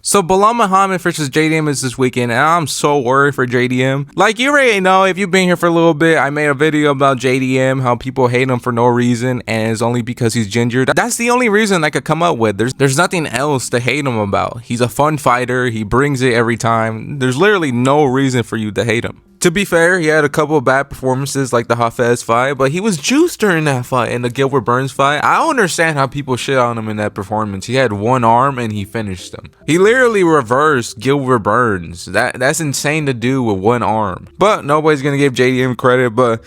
So Bilal Muhammad versus JDM is this weekend, and I'm so worried for JDM. Like, you already know, if you've been here for a little bit, I made a video about JDM, how people hate him for no reason, and it's only because he's ginger. That's the only reason I could come up with. There's nothing else to hate him about. He's a fun fighter. He brings it every time. There's literally no reason for you to hate him. To be fair, he had a couple of bad performances like the Hafez fight, but he was juiced during that fight and the Gilbert Burns fight. I don't understand how people shit on him in that performance. He had one arm and he finished him. He literally reversed Gilbert Burns. That's insane to do with one arm. But nobody's gonna give JDM credit, but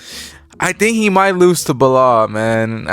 I think he might lose to Belal, man.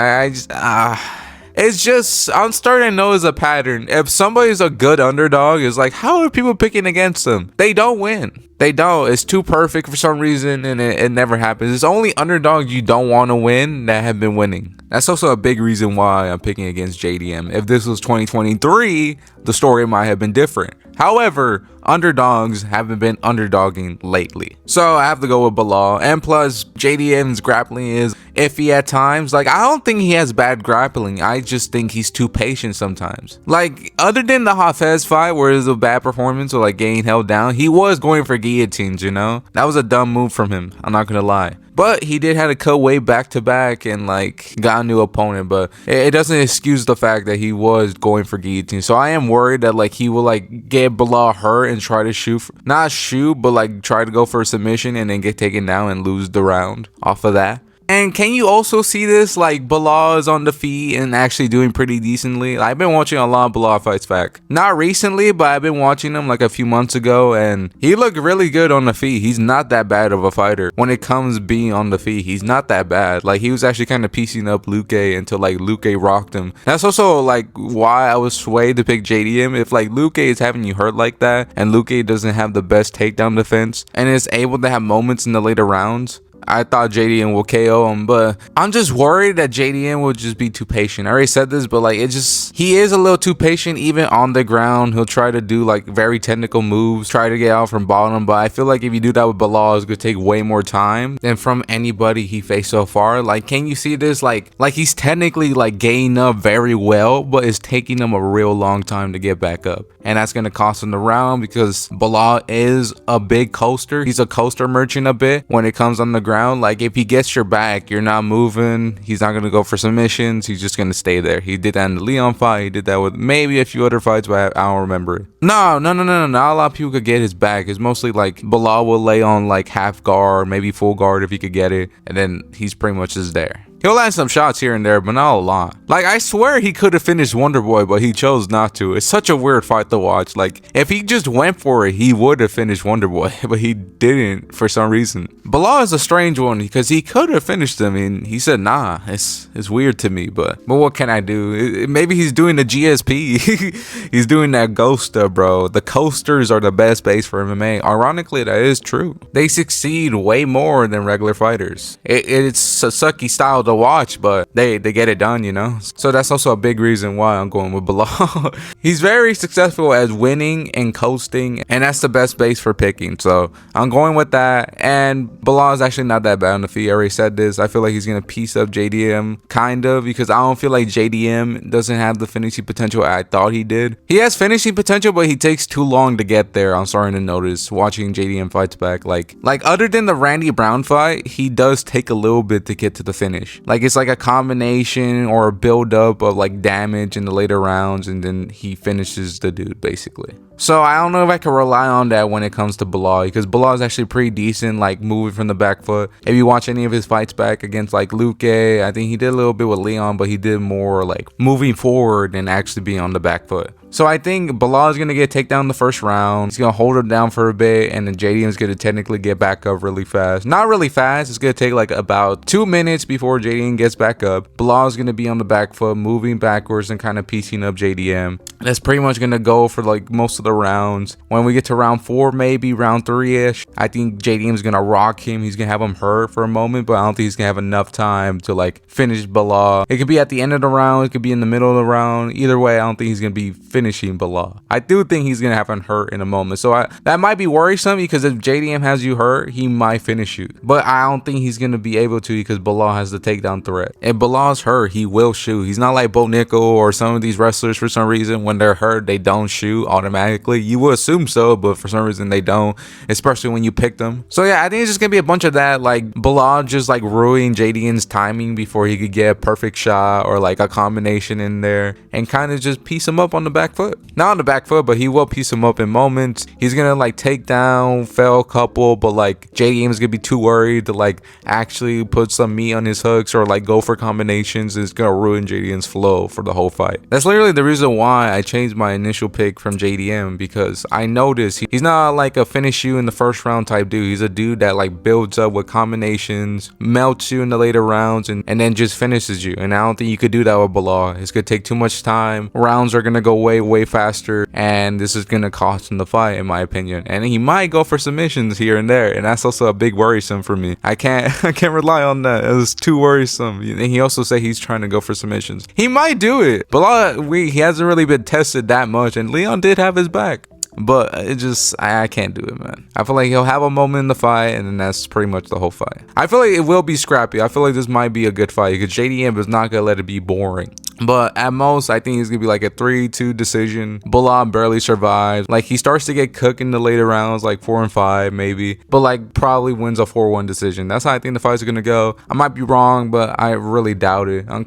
It's just, I'm starting to notice a pattern. If somebody's a good underdog, it's like, how are people picking against them? They don't win. They don't. It's too perfect for some reason, and it never happens. It's only underdogs you don't want to win that have been winning. That's also a big reason why I'm picking against JDM. If this was 2023, the story might have been different. However, underdogs haven't been underdogging lately. So I have to go with Belal. And plus, JDM's grappling is iffy at times. Like, I don't think he has bad grappling. I just think he's too patient sometimes. Like, other than the Hafez fight where it was a bad performance or like getting held down, he was going for guillotines, you know? That was a dumb move from him. I'm not gonna lie. But he did have to cut weight back to back and like got a new opponent. But it doesn't excuse the fact that he was going for guillotine. So I am worried that like he will like get Belal hurt and try to not shoot, but like try to go for a submission and then get taken down and lose the round off of that. And can you also see this? Like, Belal is on the feet and actually doing pretty decently. I've been watching a lot of Belal fights back. Not recently, but I've been watching him like a few months ago, and he looked really good on the feet. He's not that bad of a fighter. When it comes being on the feet, he's not that bad. Like, he was actually kind of piecing up Luque until like Luque rocked him. That's also like why I was swayed to pick JDM. If like Luque is having you hurt like that, and Luque doesn't have the best takedown defense, and is able to have moments in the later rounds, I thought JDM will KO him, but I'm just worried that JDM will just be too patient. I already said this, but like he is a little too patient even on the ground. He'll try to do like very technical moves, try to get out from bottom, but I feel like if you do that with Belal, it's gonna take way more time than from anybody he faced so far. Like, can you see this? Like he's technically like gaining up very well, but it's taking him a real long time to get back up. And that's gonna cost him the round because Belal is a big coaster. He's a coaster merchant a bit when it comes on the ground. Like, if he gets your back, you're not moving. He's not gonna go for submissions. He's just gonna stay there. He did that in the Leon fight. He did that with maybe a few other fights, but I don't remember it. No. Not a lot of people could get his back. It's mostly like Belal will lay on like half guard, maybe full guard if he could get it, and then he's pretty much just there. He'll land some shots here and there, but not a lot. Like, I swear he could have finished Wonderboy, but he chose not to. It's such a weird fight to watch. Like, if he just went for it, he would have finished Wonderboy, but he didn't for some reason. Belal is a strange one because he could have finished him, and he said, nah. It's weird to me, but what can I do? Maybe he's doing the GSP. He's doing that ghost stuff, bro. The coasters are the best base for MMA. Ironically, that is true. They succeed way more than regular fighters. It's a sucky style to watch, but they get it done, you know? So that's also a big reason why I'm going with Belal. He's very successful at winning and coasting, and that's the best base for picking. So I'm going with that. And Belal is actually not that bad on the feet. I already said this. I feel like he's gonna piece up JDM, kind of, because I don't feel like JDM doesn't have the finishing potential I thought he did. He has finishing potential, but he takes too long to get there. I'm starting to notice watching JDM fights back. Like other than the Randy Brown fight, he does take a little bit to get to the finish. Like, it's like a combination or a build up of like damage in the later rounds, and then he finishes the dude basically. So I don't know if I can rely on that when it comes to Belal, because Belal is actually pretty decent, like moving from the back foot. If you watch any of his fights back against like Luque, I think he did a little bit with Leon, but he did more like moving forward than actually being on the back foot. So I think Belal is going to get takedown the first round. He's going to hold him down for a bit, and then JDM is going to technically get back up really fast. Not really fast. It's going to take like about 2 minutes before JDM gets back up. Belal is going to be on the back foot, moving backwards and kind of piecing up JDM. That's pretty much going to go for like most of the rounds. When we get to round 4, maybe round 3-ish, I think JDM is going to rock him. He's going to have him hurt for a moment, but I don't think he's going to have enough time to like finish Belal. It could be at the end of the round. It could be in the middle of the round. Either way, I don't think he's going to be finishing Belal. I do think he's going to have him hurt in a moment. So that might be worrisome, because if JDM has you hurt, he might finish you. But I don't think he's going to be able to, because Belal has the takedown threat. If Belal's hurt, he will shoot. He's not like Bo Nickel or some of these wrestlers for some reason. when they're hurt, they don't shoot automatically. You would assume so, but for some reason they don't, especially when you pick them. So yeah, I think it's just gonna be a bunch of that, like BELAL just like ruining JDM's timing before he could get a perfect shot or like a combination in there, and kind of just piece him up on the back foot. Not on the back foot, but he will piece him up in moments. He's gonna like take down, fail a couple, but like JDM is gonna be too worried to like actually put some meat on his hooks or like go for combinations. It's gonna ruin JDM's flow for the whole fight. That's literally the reason why I changed my initial pick from JDM, because I noticed he's not like a finish you in the first round type dude. He's a dude that like builds up with combinations, melts you in the later rounds, and then just finishes you. And I don't think you could do that with BELAL. It's gonna take too much time. Rounds are gonna go way faster, and this is gonna cost him the fight, in my opinion. And he might go for submissions here and there, and that's also a big worrisome for me. I can't rely on that. It's too worrisome. And he also said he's trying to go for submissions. He might do it, but he hasn't really been tested that much, and Leon did have his back. But it just, I can't do it, man. I feel like he'll have a moment in the fight, and then that's pretty much the whole fight. I feel like it will be scrappy. I feel like this might be a good fight, because JDM is not gonna let it be boring. But at most, I think it's gonna be like a 3-2 decision. BELAL barely survives. Like, he starts to get cooked in the later rounds, like 4 and 5 maybe, but like probably wins a 4-1 decision. That's how I think the fights are gonna go. I might be wrong, but I really doubt it. I'm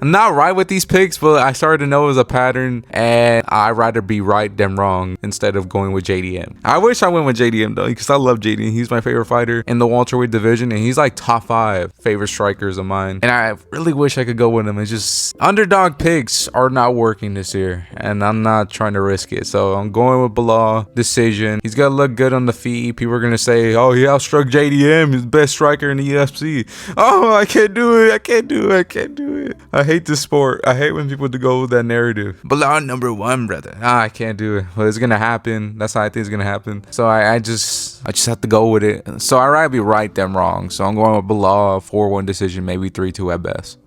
not right with these picks, but I started to know it was a pattern, and I'd rather be right than wrong instead of going with JDM. I wish I went with JDM though, because I love JDM. He's my favorite fighter in the welterweight division, and he's like top 5 favorite strikers of mine. And I really wish I could go with him. It's just underdog picks are not working this year, and I'm not trying to risk it. So I'm going with BELAL decision. He's gonna look good on the feet. People are gonna say, oh, he outstruck JDM, he's the best striker in the UFC. Oh, I can't do it. I can't do it. I can't do it. I hate this sport. I hate when people go with that narrative. BELAL #1, brother. I can't do it. But it's gonna happen. That's how I think it's gonna happen. So I just have to go with it. So I'd rather be right than wrong. So I'm going with BELAL 4-1 decision, maybe 3-2 at best.